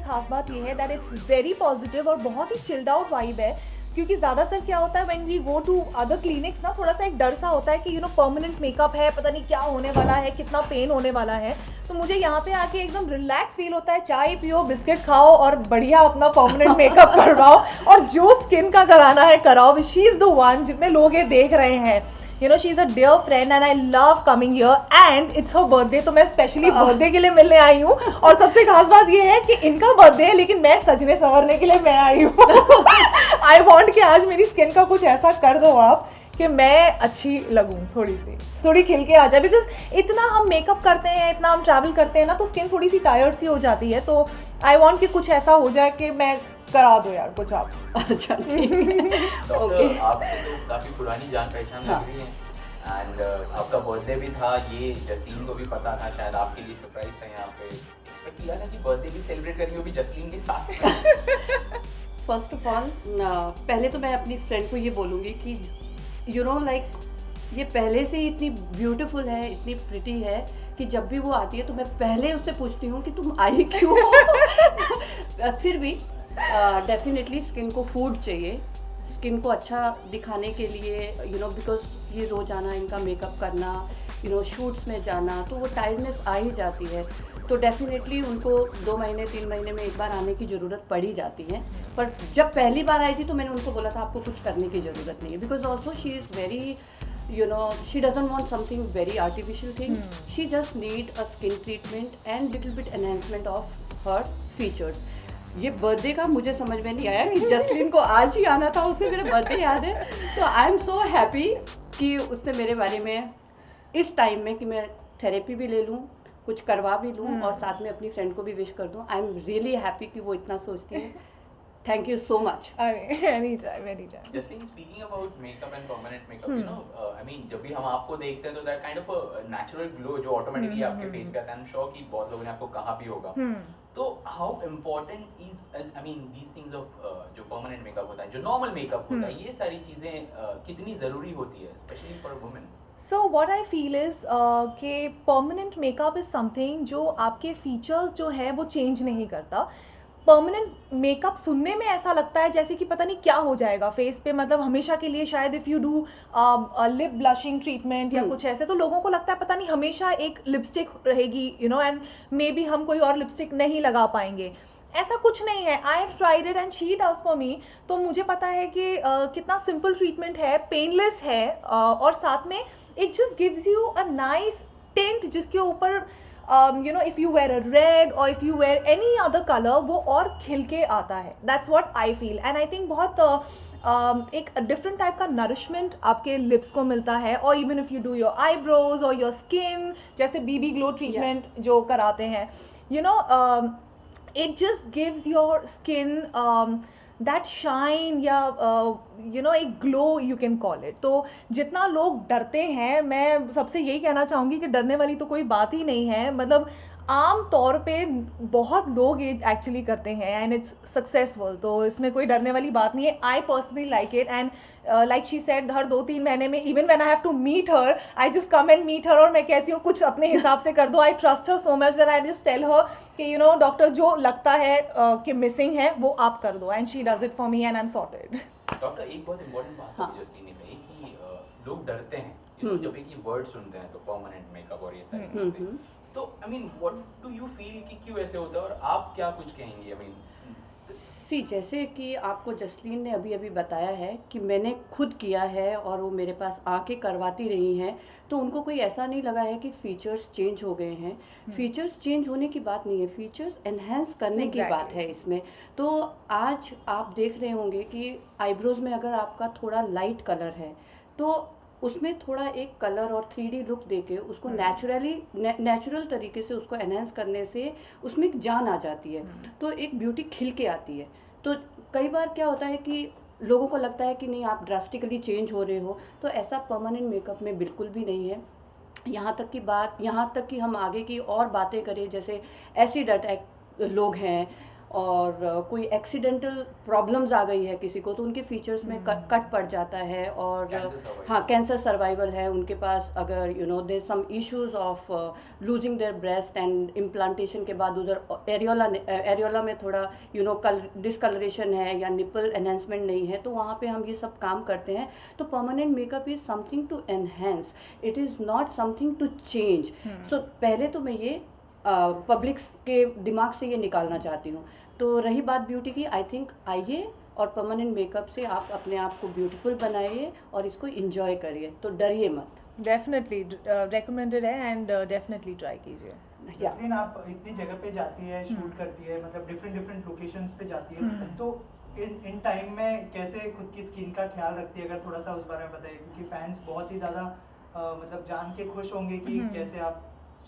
खास बात ये है दैट इट्स वेरी पॉजिटिव और बहुत ही चिल्ड आउट वाइब है, क्योंकि ज़्यादातर क्या होता है when we go to other clinics ना, थोड़ा सा एक डर सा होता है कि परमानेंट मेकअप है, पता नहीं क्या होने वाला है, कितना पेन होने वाला है। तो मुझे यहाँ पे आके एकदम रिलैक्स फील होता है, चाय पियो, बिस्किट खाओ और बढ़िया अपना परमानेंट मेकअप करवाओ और जो स्किन का कराना है कराओ। शी इज़ द वन, जितने लोग ये देख रहे हैं, she is a dear friend and I love coming here and it's her birthday, तो मैं स्पेशली बर्थडे के लिए मिलने आई हूँ। और सबसे खास बात ये है कि इनका बर्थडे है लेकिन मैं सजने संवरने के लिए मैं आई हूँ। आई वॉन्ट कि आज मेरी स्किन का कुछ ऐसा कर दो आप कि मैं अच्छी लगूँ, थोड़ी खिल के आ जाए, बिकॉज इतना हम मेकअप करते हैं, इतना हम ट्रैवल करते हैं ना, तो स्किन थोड़ी सी टायर्ड सी हो जाती है। तो आई वॉन्ट कि कुछ ऐसा हो जाए कि मैं करा दो यार कुछ आप। अच्छा ठीक है। डॉक्टर आपसे तो काफ़ी पुरानी जान पहचान लग रही है एंड आपका बर्थडे भी था, ये जसलीन को भी पता था, शायद आपके लिए सरप्राइज था। यहाँ पे एक्सपेक्ट किया था कि बर्थडे भी सेलिब्रेट करेंगे, वो भी जसलीन के साथ। फर्स्ट ऑफ ऑल पहले तो मैं अपनी फ्रेंड को ये बोलूँगी कि लाइक ये पहले से ही इतनी ब्यूटीफुल है, इतनी प्रिटी है कि जब भी वो आती है तो मैं पहले उससे पूछती हूँ कि तुम आई क्यों हो। फिर भी डेफिनेटली स्किन को फूड चाहिए, स्किन को अच्छा दिखाने के लिए, बिकॉज ये रोज़ाना इनका मेकअप करना, शूट्स में जाना, तो वो टायर्डनेस आ ही जाती है। तो डेफिनेटली उनको 2 महीने 3 महीने में एक बार आने की ज़रूरत पड़ ही जाती है। पर जब पहली बार आई थी तो मैंने उनको बोला था आपको कुछ करने की ज़रूरत नहीं है, because also she is very she doesn't want something very artificial thing. She just need a skin treatment and little bit enhancement of her features. ये बर्थडे का मुझे समझ में नहीं आया कि जसलीन को आज ही आना था, उसे मेरा बर्थडे याद है। तो आई एम सो हैप्पी कि उसने मेरे बारे में इस टाइम में कि मैं थेरेपी भी ले लूँ, कुछ करवा भी लूँ और साथ में अपनी फ्रेंड को भी विश कर दूँ। आई एम रियली हैप्पी कि वो इतना सोचती है। Thank you so much. Anytime. Justine, speaking about makeup and permanent makeup, I mean, जब भी हम आपको देखते हैं तो that kind of a natural glow जो automatically आपके face पे आता है, I'm sure कि बहुत लोगों ने आपको कहा भी होगा। तो how important is I mean these things of जो permanent makeup होता है, जो normal makeup होता है, ये सारी चीजें कितनी जरूरी होती है, especially for a woman? So what I feel is कि permanent makeup is something जो आपके features जो है वो change नहीं करता। परमानेंट मेकअप सुनने में ऐसा लगता है जैसे कि पता नहीं क्या हो जाएगा फेस पे, मतलब हमेशा के लिए शायद if you do lip blushing treatment या कुछ ऐसे, तो लोगों को लगता है पता नहीं हमेशा एक लिपस्टिक रहेगी, एंड मे बी हम कोई और लिपस्टिक नहीं लगा पाएंगे। ऐसा कुछ नहीं है। I have tried it and she does for me. तो मुझे पता है कि कितना सिंपल ट्रीटमेंट है, पेनलेस है, और साथ में it just gives you a nice tint जिसके ऊपर if you wear a red or if you wear any other color वो और खिल के आता है। That's what I feel and I think बहुत एक डिफरेंट टाइप का नरिशमेंट आपके लिप्स को मिलता है। और even if you do your eyebrows और योर स्किन, जैसे बीबी ग्लो ट्रीटमेंट जो कराते हैं, it just gives your skin that shine या एक glow you can call it. तो जितना लोग डरते हैं, मैं सबसे यही कहना चाहूँगी कि डरने वाली तो कोई बात ही नहीं है। मतलब आम तौर पे बहुत लोग ये एक्चुअली करते हैं एंड इट्स सक्सेसफुल, तो इसमें कोई डरने वाली बात नहीं है। I personally like it and like she said, हर 2-3 महीने में even when I have to meet her, I just come and meet her और मैं कहती हूँ कुछ अपने हिसाब से कर दो। I trust her so much that I just tell her कि डॉक्टर जो लगता है कि मिसिंग है वो आप कर दो, and she does it for me and I am sorted. Doctor, एक बहुत इम्पोर्टेंट बात है जस्टिन ने कही कि लोग डरते हैं जब एक ये वर्ड सुनते हैं तो परमानेंट मेकअप और ये सारी चीजें। तो I mean what do you feel कि क्यों ऐसे होता है और आप क्या कुछ कहेंगी? आई मीन जैसे कि आपको जसलीन ने अभी अभी बताया है कि मैंने खुद किया है और वो मेरे पास आके करवाती रही हैं, तो उनको कोई ऐसा नहीं लगा है कि फीचर्स चेंज हो गए हैं। फीचर्स चेंज होने की बात नहीं है, फीचर्स एनहेंस करने की बात है इसमें। तो आज आप देख रहे होंगे कि आईब्रोज में अगर आपका थोड़ा लाइट कलर है तो उसमें थोड़ा एक कलर और 3D लुक देके उसको नेचुरल तरीके से उसको एनहेंस करने से उसमें एक जान आ जाती है, तो एक ब्यूटी खिल के आती है। तो कई बार क्या होता है कि लोगों को लगता है कि नहीं आप ड्रास्टिकली चेंज हो रहे हो, तो ऐसा परमानेंट मेकअप में बिल्कुल भी नहीं है। यहाँ तक कि हम आगे की और बातें करें, जैसे एसिड अटैक लोग हैं, और कोई एक्सीडेंटल प्रॉब्लम्स आ गई है किसी को तो उनके फीचर्स में कट पड़ जाता है, और Cancer survival. हाँ कैंसर सर्वाइवल है उनके पास, अगर there some issues of losing their breast and implantation के बाद उधर एरियोला में थोड़ा डिसकलरेशन है या निपल एनहेंसमेंट नहीं है, तो वहाँ पे हम ये सब काम करते हैं। तो permanent makeup is something to enhance, it is not something to change. So पहले तो मैं ये पब्लिक के दिमाग से ये निकालना चाहती हूँ। तो रही बात ब्यूटी की, आई थिंक आइए और परमानेंट मेकअप से आप अपने आप को ब्यूटीफुल बनाइए और इसको इंजॉय करिए, तो डरिए मत। डेफिनेटली रेकमेंडेड है एंड डेफिनेटली ट्राई कीजिए। जसलीन, आप इतनी जगह पे जाती है, शूट करती है, मतलब डिफरेंट लोकेशंस पे जाती है, तो इन टाइम में कैसे खुद की स्किन का ख्याल रखती है, अगर थोड़ा सा उस बारे में बताइए, क्योंकि फैंस बहुत ही ज़्यादा मतलब जान के खुश होंगे कि कैसे आप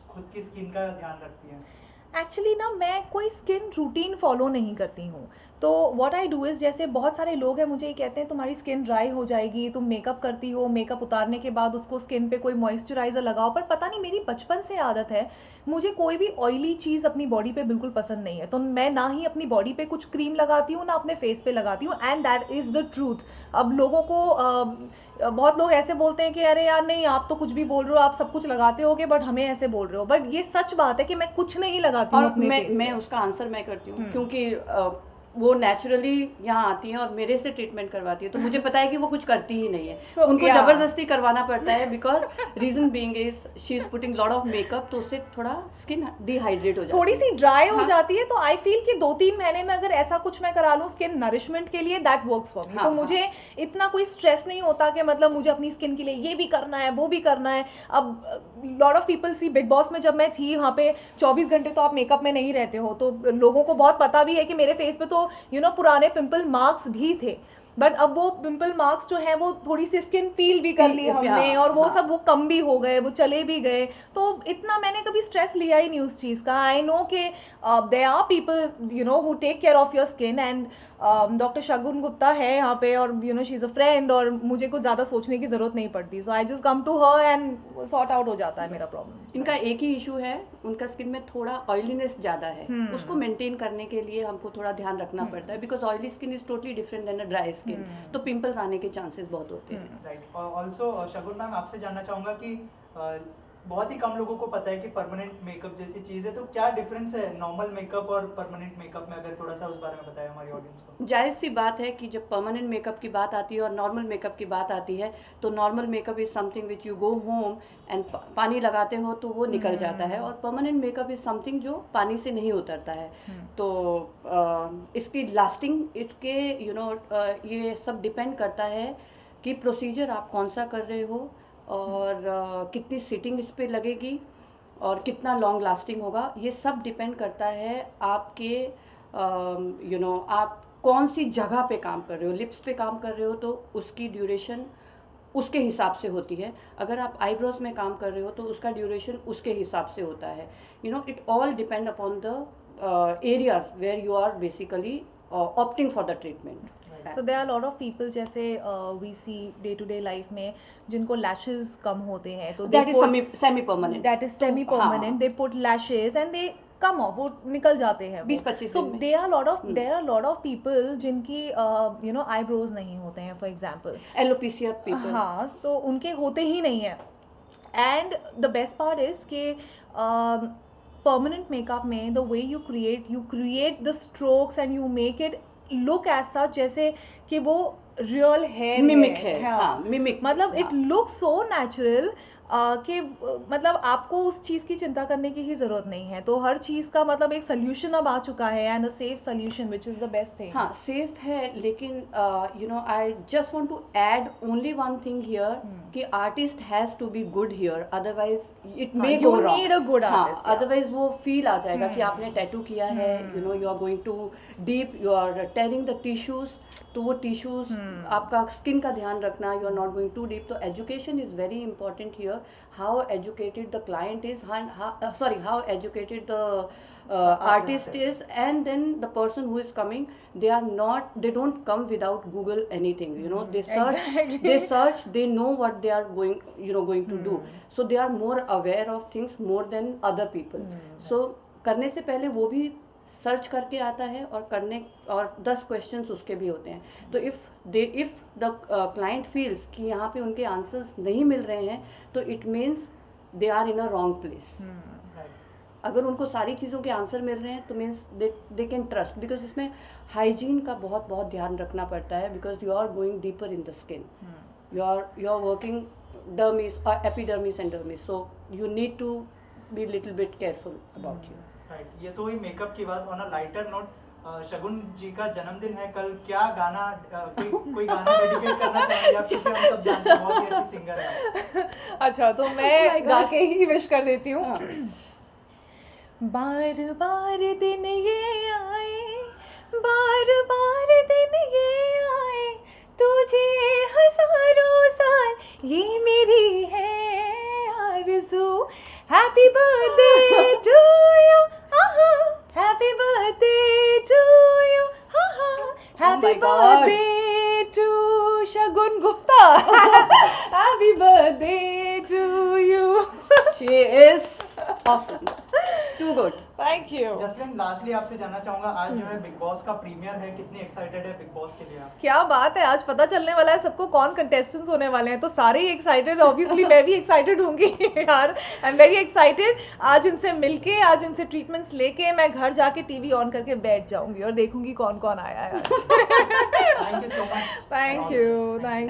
खुद की स्किन का ध्यान रखती हैं। एक्चुअली ना मैं कोई स्किन रूटीन फॉलो नहीं करती हूँ, तो व्हाट आई डू इज़, जैसे बहुत सारे लोग हैं मुझे ये कहते हैं तुम्हारी स्किन ड्राई हो जाएगी, तुम मेकअप करती हो, मेकअप उतारने के बाद उसको स्किन पे कोई मॉइस्चराइज़र लगाओ, पर पता नहीं मेरी बचपन से आदत है, मुझे कोई भी ऑयली चीज़ अपनी बॉडी पे बिल्कुल पसंद नहीं है, तो मैं ना ही अपनी बॉडी पे कुछ क्रीम लगाती हूँ ना अपने फेस पे लगाती हूँ, and that is the truth. अब लोगों को बहुत लोग ऐसे बोलते हैं कि अरे यार नहीं आप तो कुछ भी बोल रहे हो, आप सब कुछ लगाते होगे बट हमें ऐसे बोल रहे हो, बट ये सच बात है कि मैं कुछ नहीं लगाती हूँ अपने फेस पे। मैं उसका आंसर मैं करती हूँ, क्योंकि वो नेचुरली यहाँ आती हैं और मेरे से ट्रीटमेंट करवाती है, तो मुझे पता है कि वो कुछ करती ही नहीं है। So, उनको yeah. जबरदस्ती करवाना पड़ता है, because reason being is she is putting lot of makeup, तो उससे थोड़ा स्किन डिहाइड्रेट हो जाती है, थोड़ी सी ड्राई हो जाती है। तो आई फील कि 2-3 महीने में अगर ऐसा कुछ मैं करा लूँ स्किन नरिशमेंट के लिए, दैट वर्क्स फॉर मी। तो मुझे इतना कोई स्ट्रेस नहीं होता कि मतलब मुझे अपनी स्किन के लिए ये भी करना है वो भी करना है। अब lot of people see big boss में जब मैं थी, वहाँ पे 24 घंटे तो आप मेकअप में नहीं रहते हो, तो लोगों को बहुत पता भी है कि मेरे फेस पे तो पुराने पिंपल मार्क्स भी थे, बट अब वो पिंपल मार्क्स जो है वो थोड़ी सी स्किन पील भी कर ली हमने, और वो सब वो कम भी हो गए, वो चले भी गए, तो इतना मैंने कभी स्ट्रेस लिया ही नहीं उस चीज़ का। आई नो कि there are people who take care of your skin, and doctor Shagun Gupta है यहाँ पे, और शी इज़ अ फ्रेंड, और मुझे कुछ ज़्यादा सोचने की ज़रूरत नहीं पड़ती, so I just come to her and sort out हो जाता है मेरा प्रॉब्लम। इनका एक ही इशू है, उनका स्किन में थोड़ा ऑयलीनेस ज़्यादा है, उसको मेंटेन करने के लिए हमको थोड़ा ध्यान रखना पड़ता है, because oily skin is totally different than a dry skin, तो पिंपल्स आने के चांसेस बहुत होते हैं। राइट। ऑल्सो शगुन मैम, आपसे जानना चाहूँगा कि बहुत ही कम लोगों को पता है कि परमानेंट मेकअप जैसी चीज़ है, तो क्या डिफरेंस है नॉर्मल मेकअप और परमानेंट मेकअप में, अगर थोड़ा सा उस बारे में बताएं हमारी ऑडियंस को। जायज़ सी बात है कि जब परमानेंट मेकअप की बात आती है और नॉर्मल मेकअप की बात आती है, तो normal makeup is something which you go home and पानी लगाते हो तो वो निकल जाता है, और परमानेंट मेकअप इज़ समथिंग जो पानी से नहीं उतरता है। तो इसकी लास्टिंग, इसके ये सब डिपेंड करता है कि प्रोसीजर आप कौन सा कर रहे हो, और कितनी सीटिंग इस पे लगेगी, और कितना लॉन्ग लास्टिंग होगा। ये सब डिपेंड करता है आपके आप कौन सी जगह पे काम कर रहे हो। लिप्स पे काम कर रहे हो तो उसकी ड्यूरेशन उसके हिसाब से होती है, अगर आप आईब्रोज में काम कर रहे हो तो उसका ड्यूरेशन उसके हिसाब से होता है। It all depend upon the areas where you are basically opting for the treatment. So there are a lot of people जैसे we see day to day life में जिनको lashes कम होते हैं, तो that is semi permanent, that is semi permanent, they put lashes and they come off, वो निकल जाते हैं 20-25 so दिन में। there are lot of people जिनकी eyebrows नहीं होते हैं, for example alopecia people, हाँ, तो उनके होते ही नहीं है। And the best part is कि परमानेंट मेकअप में the way you create the strokes and you make it look as such जैसे कि वो रियल हेयर मिमिक है, हाँ, मिमिक, मतलब इट लुक सो नेचुरल कि मतलब आपको उस चीज़ की चिंता करने की ही ज़रूरत नहीं है। तो हर चीज़ का मतलब एक सोल्यूशन अब आ चुका है, and a safe solution which is the best thing. हाँ, सेफ है, लेकिन I just want to add only one thing here कि artist has to be good here, otherwise it may go wrong. You need a good artist, otherwise वो feel आ जाएगा कि आपने tattoo किया है, you are going to deep, you are tearing the tissues, तो वो टिश्यूज आपका स्किन का ध्यान रखना, you are not going to deep. तो education is very important here, how educated the client is, how educated the artist is, and then the person who is coming, they don't come without Google anything, they search, Exactly. they know what they are going to do, so they are more aware of things more than other people. So करने से पहले वो भी search करके आता है और करने और 10 क्वेश्चंस उसके भी होते हैं। तो इफ़ द क्लाइंट फील्स कि यहाँ पे उनके आंसर्स नहीं मिल रहे हैं तो it means they are in a wrong place. अगर उनको सारी चीज़ों के आंसर मिल रहे हैं तो means they can trust, because इसमें हाइजीन का बहुत बहुत ध्यान रखना पड़ता है, because you are going deeper in the skin, you are working dermis or epidermis and dermis, so you need to be little bit careful about you. Right, ये तो हुई मेकअप की बात। ऑन अ लाइटर नोट, शगुन जी का जन्मदिन है कल, क्या गाना कोई गाना डेडिकेट करना चाहेंगे आप, क्योंकि हम सब जानते हैं बहुत ही अच्छी सिंगर है। अच्छा, तो Oh my मैं God. गा के ही विश कर देती हूँ। हाँ. बार बार दिन ये आए, बार बार दिन ये आए, तुझे हजारों साल ये मेरी है आरज़ू। Happy birthday to you, happy birthday to you, happy my God. Birthday to Shagun Gupta. Happy birthday to you. She is awesome, too good. Thank you. Jasleen, lastly आपसे जानना चाहूंगा, आज जो है बिग बॉस का प्रीमियर है, कितनी एक्साइटेड है बिग बॉस के लिए आप? क्या बात है, आज पता चलने वाला है सबको कौन कंटेस्टेंट्स होने वाले हैं, तो सारे ही एक्साइटेड, ऑब्वियसली मैं भी एक्साइटेड होंगी यार। I am very excited. आज इनसे मिलके, आज इनसे ट्रीटमेंट्स लेके मैं घर जाके टीवी ऑन करके बैठ जाऊंगी और देखूंगी कौन कौन आया है आज। Thank you so much. Thank you, thank